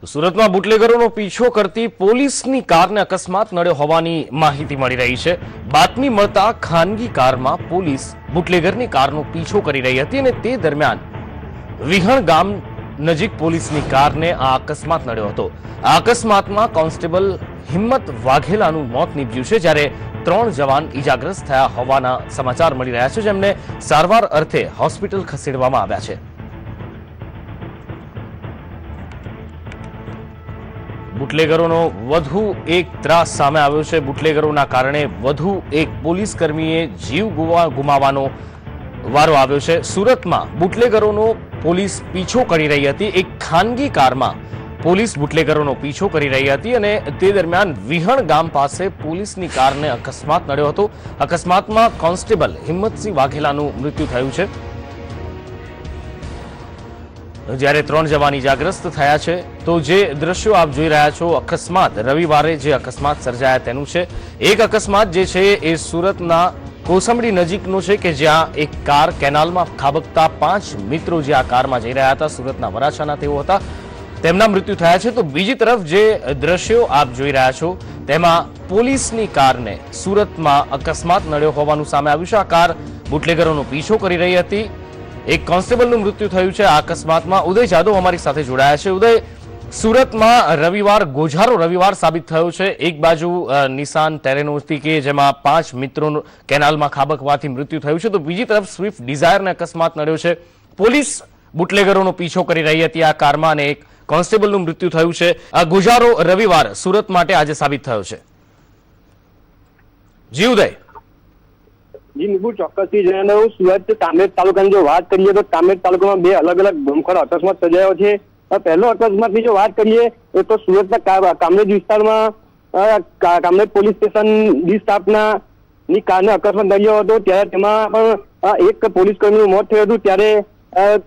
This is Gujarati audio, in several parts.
સુરતમાં બુટલેગરોનો પીછો કરતી પોલીસની કારને અકસ્માત નડ્યો હોવાની માહિતી મળી રહી છે। બાતમી મળતા ખાનગી કારમાં પોલીસ બુટલેગરની કારનો પીછો કરી રહી હતી અને તે દરમિયાન વિહણ ગામ નજીક પોલીસની કારને આ અકસ્માત નડ્યો હતો। આ અકસ્માતમાં કોન્સ્ટેબલ હિંમત વાઘેલાનું મોત નીપજ્યું છે, જ્યારે 3 જવાન ઈજાગ્રસ્ત થયા હોવાના સમાચાર મળી રહ્યા છે, જેમને સારવાર અર્થે હોસ્પિટલ ખસેડવામાં આવ્યા છે। બુટલેગરોનો વધુ એક ત્રાસ સામે આવ્યો છે। બુટલેગરોના કારણે વધુ એક પોલીસ કર્મીએ જીવ ગુમાવવાનો વારો આવ્યો છે। સુરતમાં બુટલેગરોનો પોલીસ પીછો કરી રહી હતી। એક ખાનગી કારમાં પોલીસ બુટલેગરોનો પીછો કરી રહી હતી અને તે દરમિયાન વિહણ ગામ પાસે પોલીસની કારને અકસ્માત નડ્યો હતો। અકસ્માતમાં કોન્સ્ટેબલ હિંમતસિંહ વાઘેલાનું મૃત્યુ થયું છે, જ્યારે 3 જવાન ઈજાગ્રસ્ત થયા છે। તો જે દ્રશ્યો આપ જોઈ રહ્યા છો, અકસ્માત રવિવારે જે અકસ્માત સર્જાયા તેનું છે। એક અકસ્માત જે છે એ સુરતના કોસંબડી નજીકનો છે કે જ્યાં એક કાર કેનાલમાં ખાબકતા 5 મિત્રો જે આ કારમાં જઈ રહ્યા હતા, સુરતના વરાછાના તેઓ હતા, તેમના મૃત્યુ થયા છે। તો બીજી તરફ જે દ્રશ્યો આપ જોઈ રહ્યા છો તેમાં પોલીસની કારને સુરતમાં અકસ્માત નડ્યો હોવાનું સામે આવ્યું છે। આ કાર બુટલેગરોનો પીછો કરી રહી હતી। એક કોન્સ્ટેબલનું મૃત્યુ થયું છે આ અકસ્માતમાં। ઉદય જાદવ અમારી સાથે જોડાયા છે। ઉદય, સુરતમાં રવિવાર ગોઝારો રવિવાર સાબિત થયો છે। એક બાજુ નિશાન ટેરેનોથી કે જેમાં 5 મિત્રોનું કેનાલમાં ખાબકવાથી મૃત્યુ થયું છે, તો બીજી તરફ સ્વિફ્ટ ડિઝાયરને અકસ્માત નડ્યો છે। પોલીસ બુટલેગરોનો પીછો કરી રહી હતી આ કારમાં અને એક કોન્સ્ટેબલનું મૃત્યુ થયું છે। આ ગોઝારો રવિવાર સુરત માટે આજે સાબિત થયો છે। જી ઉદય। જી નિકુલ, ચોક્કસથી જણાવું, સુરત કામરેજ તાલુકાની જો વાત કરીએ તો કામરેજ તાલુકામાં 2 અલગ અલગ ભયંકર અકસ્માત સર્જાયો છે। પહેલો અકસ્માતની જો વાત કરીએ તો સુરતના કામરેજ વિસ્તારમાં કામરેજ પોલીસ સ્ટેશન ડી સ્ટાફના ની કારને અકસ્માત નડ્યો હતો, ત્યારે તેમાં પણ એક પોલીસ કર્મીનું મોત થયું હતું, ત્યારે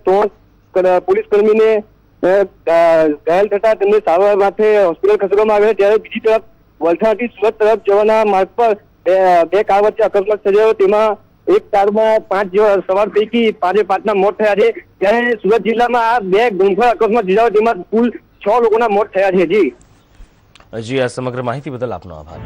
3 પોલીસ કર્મીને ઘાયલ થતા તેમને સારવાર માટે હોસ્પિટલ ખસેડવામાં આવ્યા। ત્યારે બીજી તરફ વલસાડથી સુરત તરફ જવાના માર્ગ પર 2 કાર વચ્ચે અકસ્માત સર્જાયો, તેમાં એક કારમાં 5 સવાર પૈકી 5 મોત થયા છે। ત્યારે સુરત જિલ્લામાં આ 2 ગંભીર અકસ્માત સર્જાયો, તેમાં કુલ 6 લોકોના મોત થયા છે। જી આ સમગ્ર માહિતી બદલ આપનો આભાર।